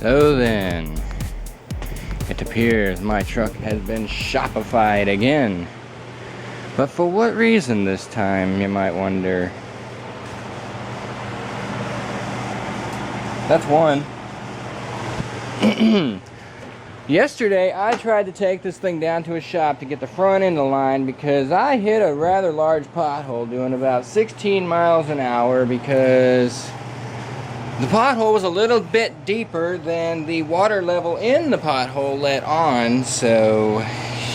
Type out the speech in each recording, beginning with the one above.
So then, it appears my truck has been shopified again. But for what reason this time, you might wonder. That's one. Yesterday, I tried to take this thing down to a shop to get the front end aligned because I hit a rather large pothole doing about 16 miles an hour because the pothole was a little bit deeper than the water level in the pothole let on. So,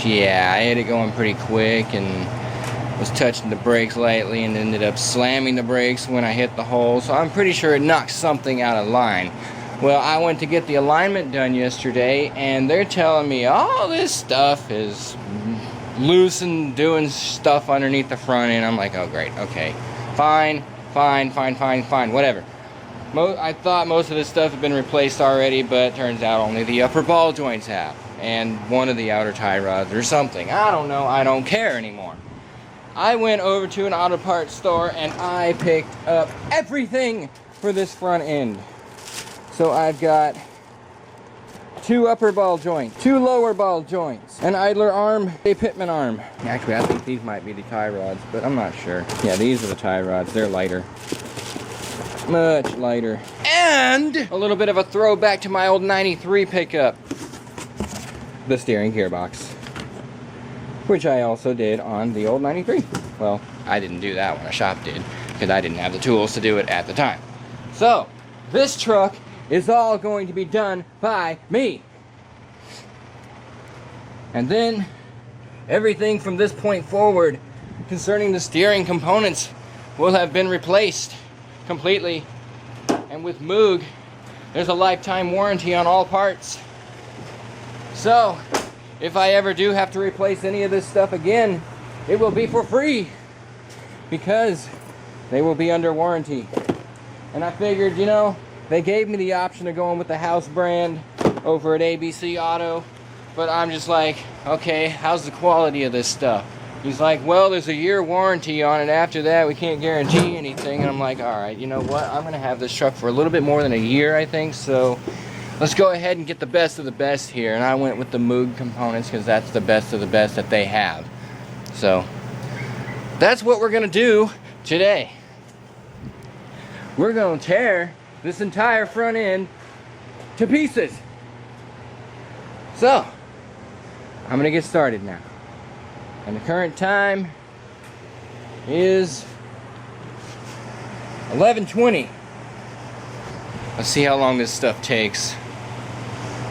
yeah, I had it going pretty quick and was touching the brakes lightly and ended up slamming the brakes when I hit the hole. So I'm pretty sure it knocked something out of line. Well, I went to get the alignment done yesterday, and they're telling me all this stuff is loose and doing stuff underneath the front end. I'm like, oh great, okay, fine, whatever. I thought most of this stuff had been replaced already, but it turns out only the upper ball joints have, and one of the outer tie rods or something. I don't know, I don't care anymore. I went over to an auto parts store, and I picked up everything for this front end. So I've got 2 upper ball joints, 2 lower ball joints, an idler arm, a pitman arm. Actually, I think these might be the tie rods, but I'm not sure. Yeah, these are the tie rods. They're lighter. Much lighter. And a little bit of a throwback to my old 93 pickup. The steering gearbox. Which I also did on the old 93. Well, I didn't do that one. A shop did, because I didn't have the tools to do it at the time. So, this truck is all going to be done by me. And then everything from this point forward concerning the steering components will have been replaced completely. And with Moog, there's a lifetime warranty on all parts. So if I ever do have to replace any of this stuff again, it will be for free because they will be under warranty. And I figured, you know, they gave me the option of going with the house brand over at ABC Auto, but I'm just like, okay, how's the quality of this stuff? He's like, well, there's a year warranty on it. After that, we can't guarantee anything. And I'm like, all right, you know what? I'm going to have this truck for a little bit more than a year, I think. So let's go ahead and get the best of the best here. And I went with the Moog components because that's the best of the best that they have. So that's what we're going to do today. We're going to tear this entire front end to pieces. So, I'm gonna get started now. And the current time is 11:20. Let's see how long this stuff takes.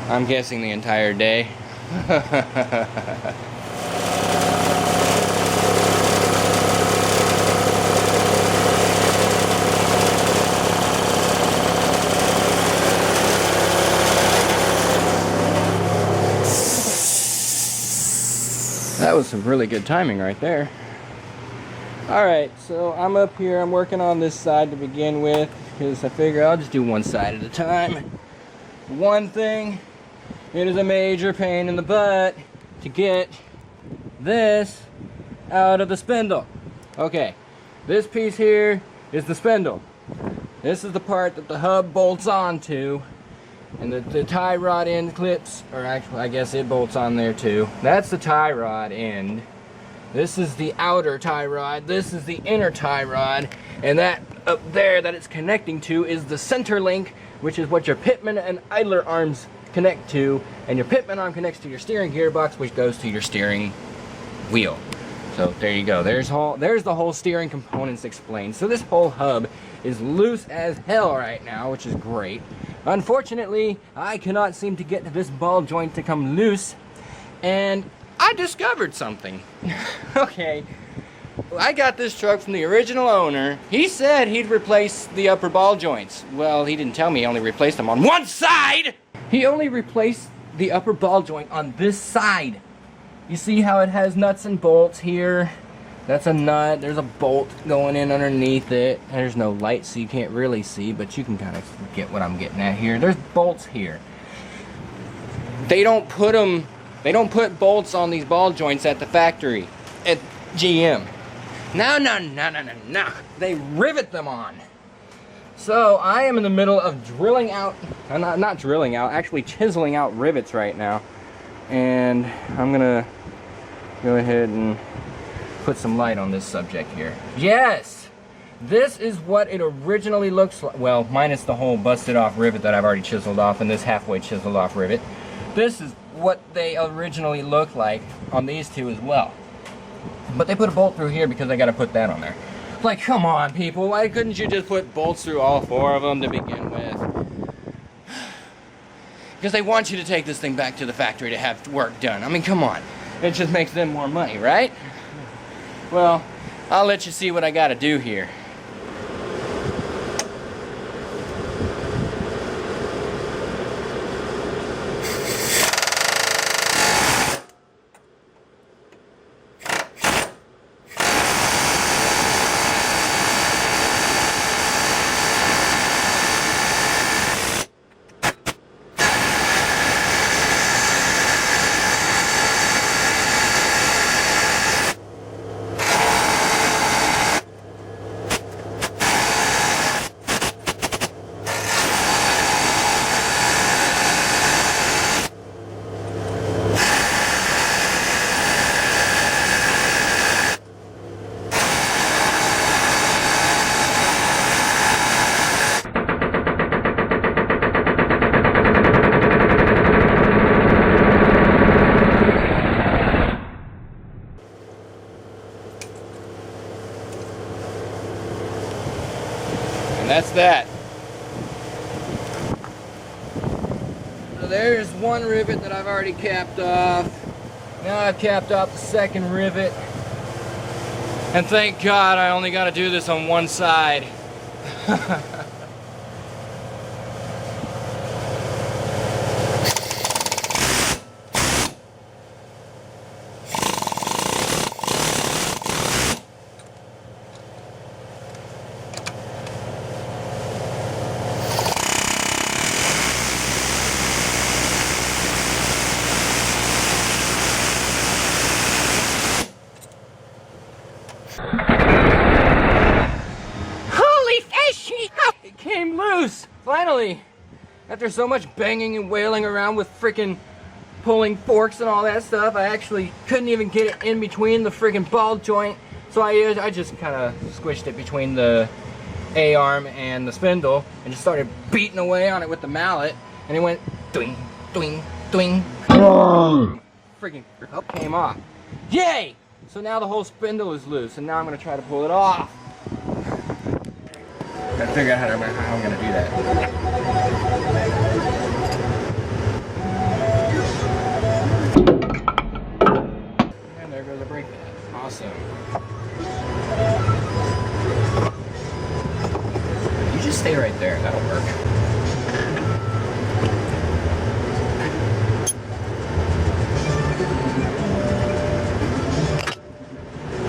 I'm guessing the entire day. That was some really good timing right there. Alright, so I'm up here, I'm working on this side to begin with, because I figure I'll just do one side at a time. One thing, it is a major pain in the butt to get this out of the spindle. Okay, this piece here is the spindle. This is the part that the hub bolts onto. And the tie rod end clips, or actually I guess it bolts on there too. That's the tie rod end. This is the outer tie rod. This is the inner tie rod. And that up there that it's connecting to is the center link, which is what your pitman and idler arms connect to. And your pitman arm connects to your steering gearbox, which goes to your steering wheel. So there you go. There's the whole steering components explained. So this whole hub is loose as hell right now, which is great. Unfortunately, I cannot seem to get this ball joint to come loose, and I discovered something. Okay, I got this truck from the original owner. He said he'd replace the upper ball joints. Well, he didn't tell me he only replaced them on one side! He only replaced the upper ball joint on this side. You see how it has nuts and bolts here? That's a nut. There's a bolt going in underneath it. There's no light, so you can't really see, but you can kind of get what I'm getting at here. There's bolts here. They don't put bolts on these ball joints at the factory at GM. No. They rivet them on. So I am in the middle of drilling out I'm not drilling out, actually chiseling out rivets right now. And I'm gonna go ahead and put some light on this subject here. Yes! This is what it originally looks like. Well, minus the whole busted off rivet that I've already chiseled off and this halfway chiseled off rivet. This is what they originally look like on these two as well. But they put a bolt through here because I gotta put that on there. Like, come on, people, why couldn't you just put bolts through all 4 of them to begin with? Because they want you to take this thing back to the factory to have work done. I mean, come on. It just makes them more money, right? Well, I'll let you see what I gotta do here. And that's that. So there's one rivet that I've already capped off. Now I've capped off the second rivet. And thank God I only got to do this on one side. It came loose! Finally! After so much banging and wailing around with freaking pulling forks and all that stuff, I actually couldn't even get it in between the freaking ball joint. So I just kind of squished it between the A-arm and the spindle and just started beating away on it with the mallet. And it went doing, doing, doing. Freaking came off. Yay! So now the whole spindle is loose and now I'm going to try to pull it off. Gotta figure out how I'm gonna do that. And there goes the brake pad. Awesome. You just stay right there, that'll work.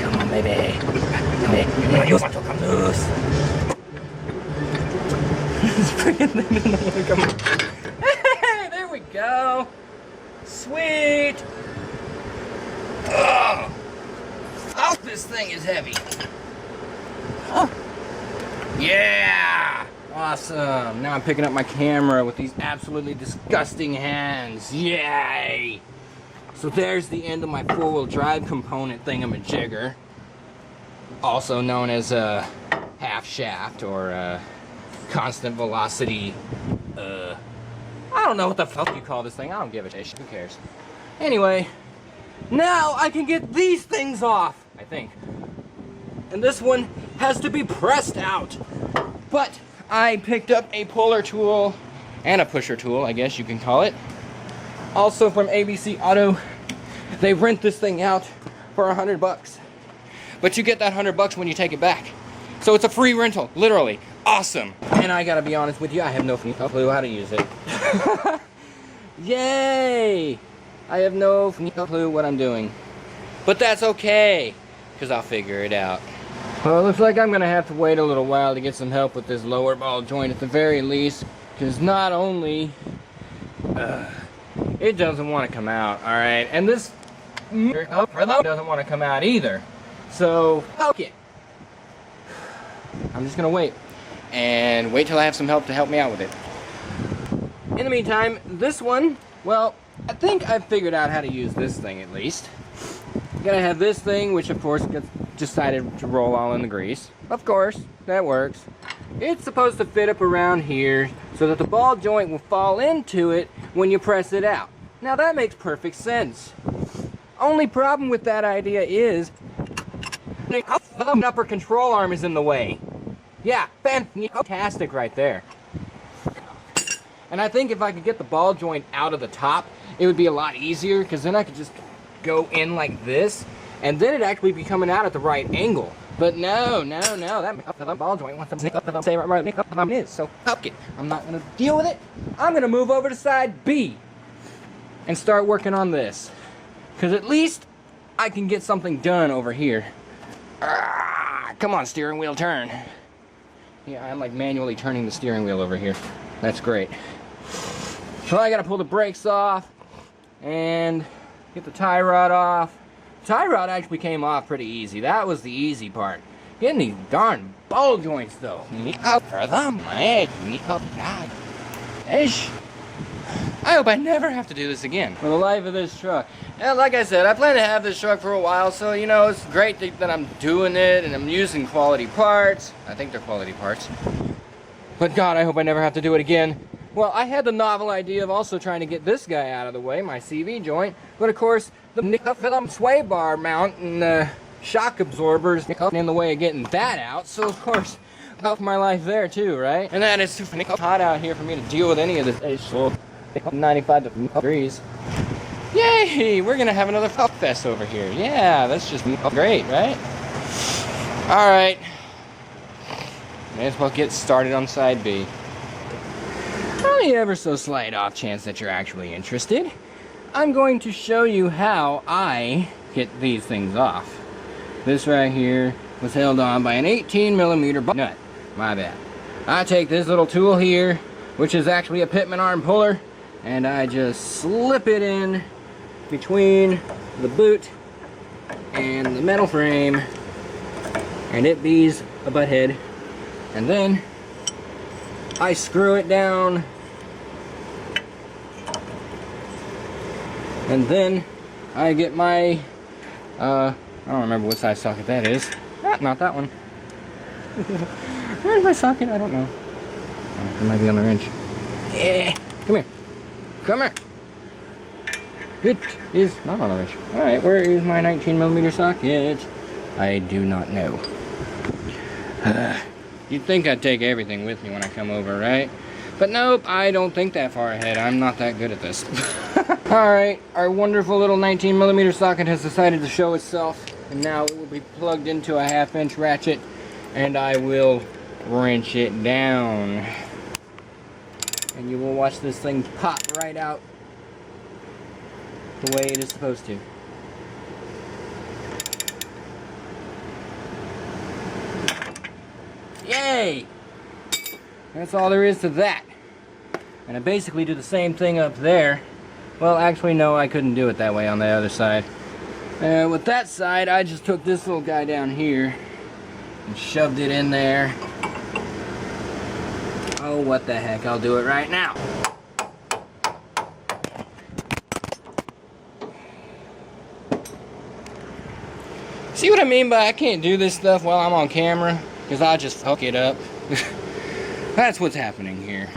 Come on, baby. Come on, you want to come loose. Hey, there we go. Sweet. Oh, this thing is heavy. Oh. Yeah. Awesome. Now I'm picking up my camera with these absolutely disgusting hands. Yay. So there's the end of my 4-wheel drive component thingamajigger. Also known as a half shaft or a constant velocity, I don't know what the fuck you call this thing. I don't give a shit. Who cares? Anyway, now I can get these things off, I think. And this one has to be pressed out. But I picked up a puller tool and a pusher tool, I guess you can call it. Also from ABC Auto. They rent this thing out for $100. But you get that $100 when you take it back. So it's a free rental, literally. Awesome. And I gotta be honest with you, I have no clue how to use it. Yay! I have no clue what I'm doing. But that's okay, because I'll figure it out. Well, it looks like I'm gonna have to wait a little while to get some help with this lower ball joint at the very least, because not only it doesn't want to come out, alright, and this doesn't want to come out either. So, okay. I'm just gonna wait. And wait till I have some help to help me out with it. In the meantime, this one, well, I think I've figured out how to use this thing at least. You gotta have this thing, which of course gets decided to roll all in the grease. Of course, that works. It's supposed to fit up around here so that the ball joint will fall into it when you press it out. Now that makes perfect sense. Only problem with that idea is the upper control arm is in the way. Yeah, fantastic right there. And I think if I could get the ball joint out of the top, it would be a lot easier, because then I could just go in like this, and then it'd actually be coming out at the right angle. But no, that ball joint wants to say right is, so fuck it. I'm not gonna deal with it. I'm gonna move over to side B and start working on this, because at least I can get something done over here. Come on, steering wheel, turn. Yeah, I'm like manually turning the steering wheel over here. That's great. So I gotta pull the brakes off and get the tie rod off. Tie rod actually came off pretty easy. That was the easy part. Getting these darn ball joints though. I hope I never have to do this again for the life of this truck. And like I said, I plan to have this truck for a while, so you know, it's great that I'm doing it and I'm using quality parts. I think they're quality parts. But God, I hope I never have to do it again. Well, I had the novel idea of also trying to get this guy out of the way, my CV joint, but of course, the sway bar mount and shock absorbers in the way of getting that out, so of course, off my life there too, right? And that is too hot out here for me to deal with any of this. So 95 degrees. Yay! We're gonna have another puff fest over here. Yeah, that's just great, right? Alright. May as well get started on side B. On the ever so slight off chance that you're actually interested, I'm going to show you how I get these things off. This right here was held on by an 18mm nut. My bad. I take this little tool here, which is actually a pitman arm puller, and I just slip it in between the boot and the metal frame, and it bees a butt head. And then I screw it down, and then I get my I don't remember what size socket that is. Not that one. Where's my socket? I don't know. Oh, it might be on the wrench. Yeah, come here. Come here. It is not on the wrench. Alright, where is my 19mm socket? I do not know. You'd think I'd take everything with me when I come over, right? But nope, I don't think that far ahead. I'm not that good at this. Alright, our wonderful little 19mm socket has decided to show itself, and now it will be plugged into a 1/2" ratchet, and I will wrench it down. And you will watch this thing pop right out the way it is supposed to. Yay! That's all there is to that. And I basically do the same thing up there. Well, actually, no, I couldn't do it that way on the other side. With that side, I just took this little guy down here and shoved it in there. Oh, what the heck, I'll do it right now. See what I mean by I can't do this stuff while I'm on camera? Because I'll just fuck it up. That's what's happening here.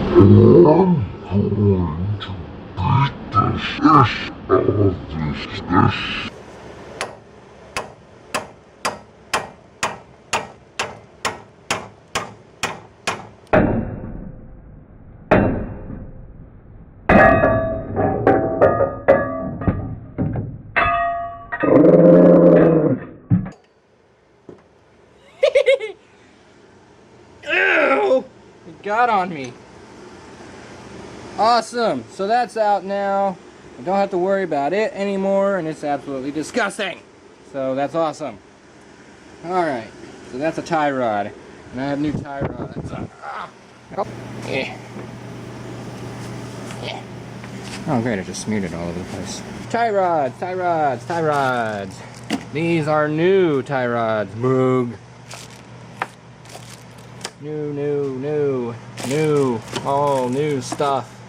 Ew! It got on me. Awesome. So that's out now. I don't have to worry about it anymore, and it's absolutely disgusting. So that's awesome. Alright. So that's a tie rod. And I have new tie rods. Yeah. Yeah. Oh great, I just smeared it all over the place. Tie rods, tie rods, tie rods. These are new tie rods. Boog. New, all new stuff.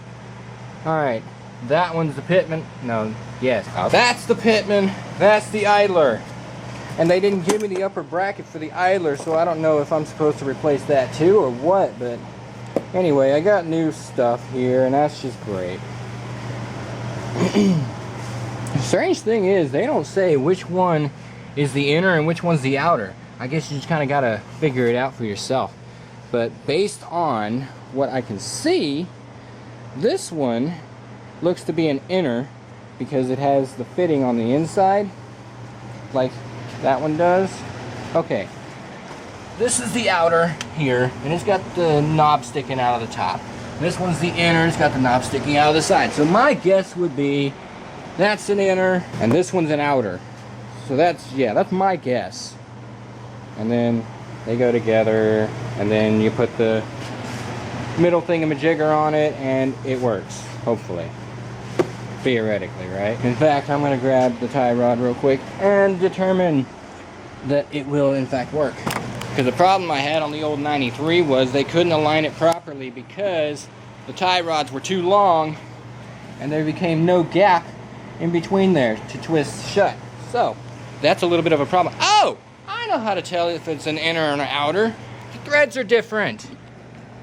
Alright, that one's the pitman. No, yes. That's the pitman. That's the idler. And they didn't give me the upper bracket for the idler, so I don't know if I'm supposed to replace that too or what, but anyway, I got new stuff here, and that's just great. The strange thing is, they don't say which one is the inner and which one's the outer. I guess you just kind of got to figure it out for yourself. But based on what I can see, this one looks to be an inner because it has the fitting on the inside, like that one does. Okay, this is the outer here, and it's got the knob sticking out of the top. This one's the inner, it's got the knob sticking out of the side. So my guess would be that's an inner, and this one's an outer. So that's, yeah, that's my guess. And then they go together, and then you put the middle thingamajigger on it, and it works, hopefully. Theoretically, right? In fact, I'm going to grab the tie rod real quick and determine that it will, in fact, work. Because the problem I had on the old 93 was they couldn't align it properly because the tie rods were too long, and there became no gap in between there to twist shut. So, that's a little bit of a problem. Oh! I know how to tell if it's an inner or an outer. The threads are different.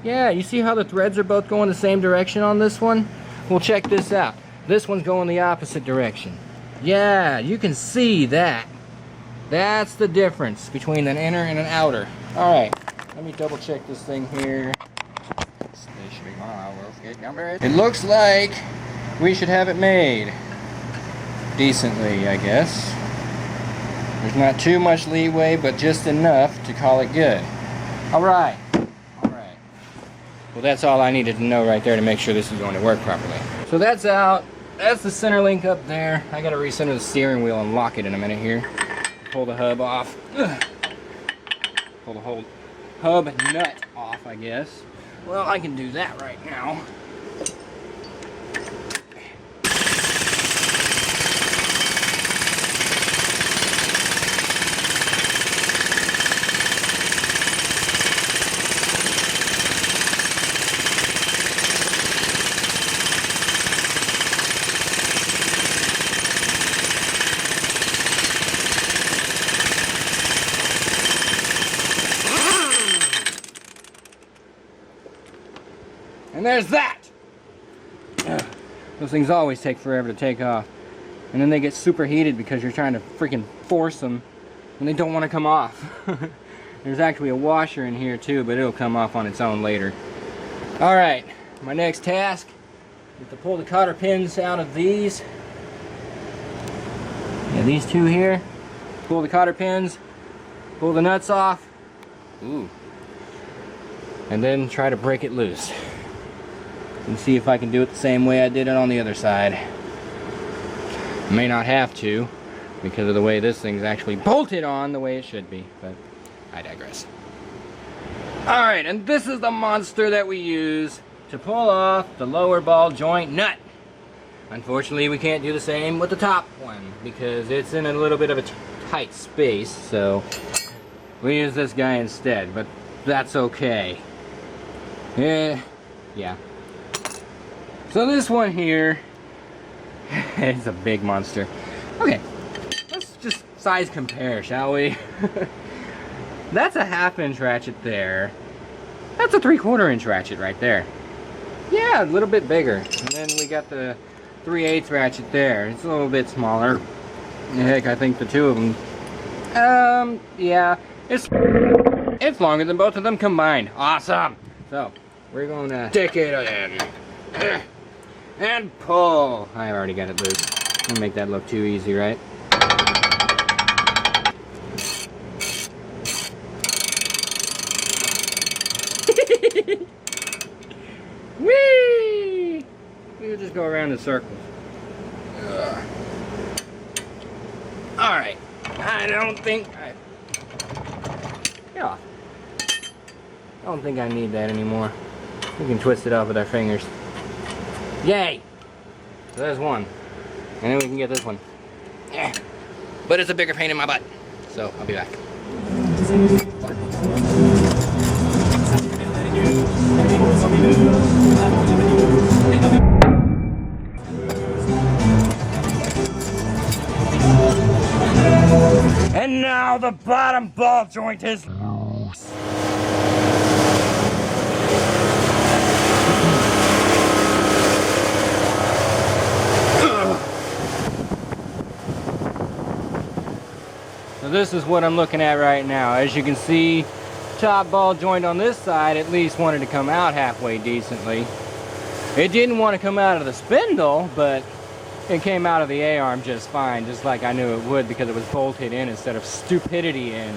Yeah, you see how the threads are both going the same direction on this one? Well, check this out. This one's going the opposite direction. Yeah, you can see that. That's the difference between an inner and an outer. Alright, let me double check this thing here. It looks like we should have it made decently, I guess. There's not too much leeway, but just enough to call it good. Alright. Alright. Well, that's all I needed to know right there to make sure this is going to work properly. So that's out. That's the center link up there. I gotta recenter the steering wheel and lock it in a minute here. Pull the hub off. Pull the whole hub nut off, I guess. Well, I can do that right now. And there's that! Ugh. Those things always take forever to take off. And then they get super heated because you're trying to freaking force them and they don't want to come off. There's actually a washer in here too, but it'll come off on its own later. Alright, my next task is to pull the cotter pins out of these. Yeah, these two here. Pull the cotter pins, pull the nuts off. Ooh. And then try to break it loose. And see if I can do it the same way I did it on the other side. May not have to, because of the way this thing's actually bolted on the way it should be, but I digress. Alright, and this is the monster that we use to pull off the lower ball joint nut. Unfortunately, we can't do the same with the top one, because it's in a little bit of a tight space, so we use this guy instead, but that's okay. Yeah. So this one here, it's a big monster. Okay, let's just size compare, shall we? That's a 1/2 inch ratchet there. That's a 3/4 inch ratchet right there. Yeah, a little bit bigger. And then we got the 3/8 ratchet there. It's a little bit smaller. Heck, I think the two of them. Yeah, it's longer than both of them combined. Awesome. So we're gonna stick it in. And pull. I already got it loose. Don't make that look too easy, right? Whee! We'll just go around in circles. Alright. I don't think get off. I don't think I need that anymore. We can twist it off with our fingers. Yay! So there's one. And then we can get this one. Yeah. But it's a bigger pain in my butt. So I'll be back. now the bottom ball joint is loose. So this is what I'm looking at right now. As you can see, top ball joint on this side at least wanted to come out halfway decently. It didn't want to come out of the spindle, but it came out of the A-arm just fine, just like I knew it would because it was bolted in instead of stupidity in.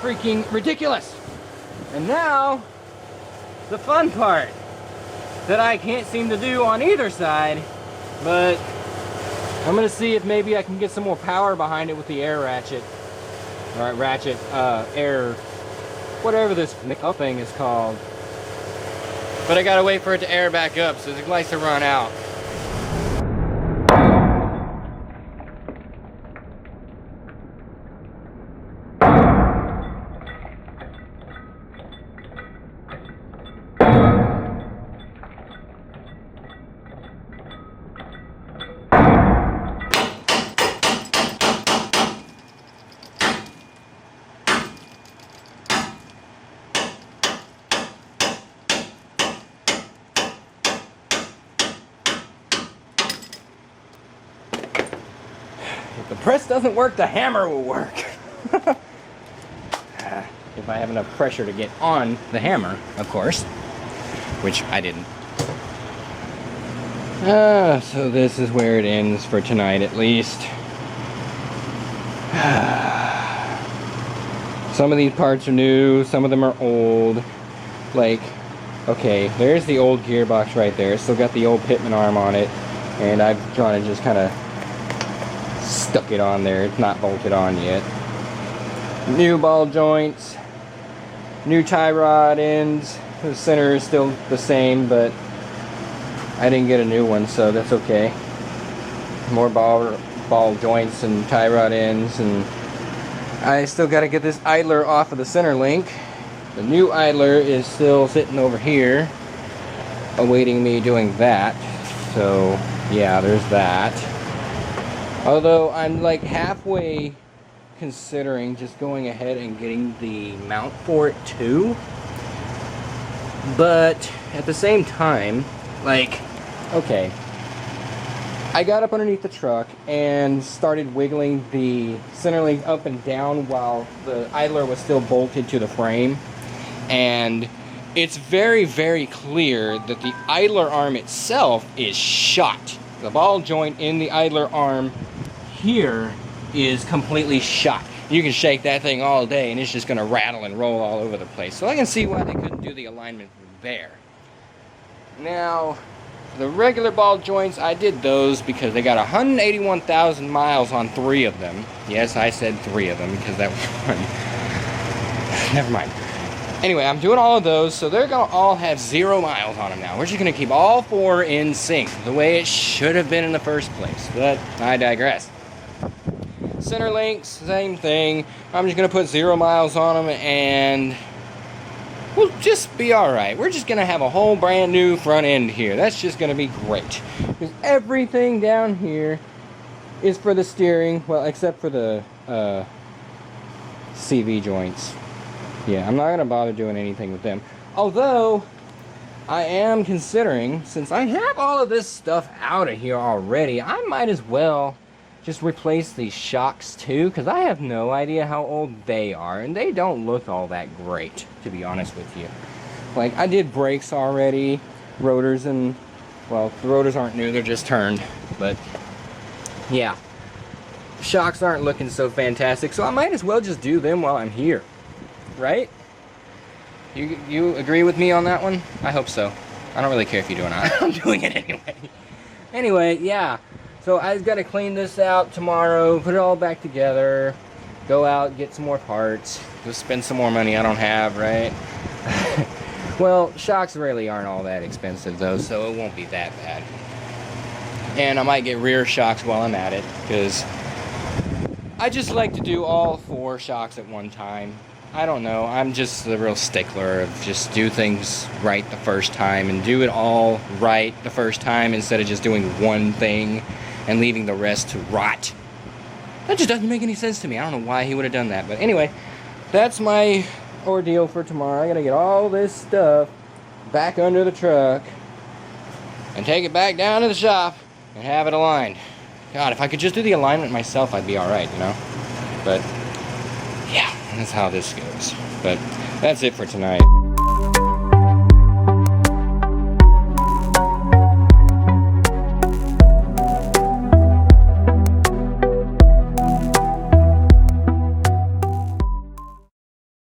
Freaking ridiculous! And now, the fun part that I can't seem to do on either side, but I'm gonna see if maybe I can get some more power behind it with the air ratchet. Alright, ratchet, air, whatever this thing is called. But I gotta wait for it to air back up, so it likes to run out. If the press doesn't work, the hammer will work. If I have enough pressure to get on the hammer, of course, which I didn't. So this is where it ends for tonight, at least. Some of these parts are new, some of them are old. Like, okay, there's the old gearbox right there. It's still got the old Pitman arm on it, and I've drawn it just kind of stuck it on there. It's not bolted on yet. New ball joints, new tie rod ends. The center is still the same, but I didn't get a new one, so that's okay. More ball joints and tie rod ends, and I still got to get this idler off of the center link. The new idler is still sitting over here awaiting me doing that, so yeah, there's that. Although I'm like halfway considering just going ahead and getting the mount for it too. But at the same time, like, okay, I got up underneath the truck and started wiggling the center link up and down while the idler was still bolted to the frame. And it's very, very clear that the idler arm itself is shot. The ball joint in the idler arm here is completely shot. You can shake that thing all day and it's just going to rattle and roll all over the place. So I can see why they couldn't do the alignment there. Now, the regular ball joints, I did those because they got 181,000 miles on 3 of them. Yes, I said 3 of them because that was one. Never mind. Anyway, I'm doing all of those, so they're going to all have 0 miles on them now. We're just going to keep all 4 in sync, the way it should have been in the first place. But I digress. Center links, same thing. I'm just going to put 0 miles on them, and we'll just be alright. We're just going to have a whole brand new front end here. That's just going to be great. Because everything down here is for the steering, well, except for the CV joints. Yeah, I'm not going to bother doing anything with them. Although, I am considering, since I have all of this stuff out of here already, I might as well just replace these shocks too, because I have no idea how old they are, and they don't look all that great, to be honest with you. Like, I did brakes already, rotors, and, well, the rotors aren't new, they're just turned, but, yeah. Shocks aren't looking so fantastic, so I might as well just do them while I'm here. Right? You agree with me on that one? I hope so. I don't really care if you do or not. I'm doing it anyway. Anyway, yeah. So I just got to clean this out tomorrow, put it all back together, go out, get some more parts, go spend some more money I don't have, right? Well, shocks really aren't all that expensive though, so it won't be that bad. And I might get rear shocks while I'm at it, because I just like to do all 4 shocks at one time. I don't know. I'm just a real stickler of just do things right the first time and do it all right the first time instead of just doing one thing and leaving the rest to rot. That just doesn't make any sense to me. I don't know why he would have done that. But anyway, that's my ordeal for tomorrow. I gotta get all this stuff back under the truck and take it back down to the shop and have it aligned. God, if I could just do the alignment myself, I'd be alright, you know? But yeah, that's how this goes. But that's it for tonight.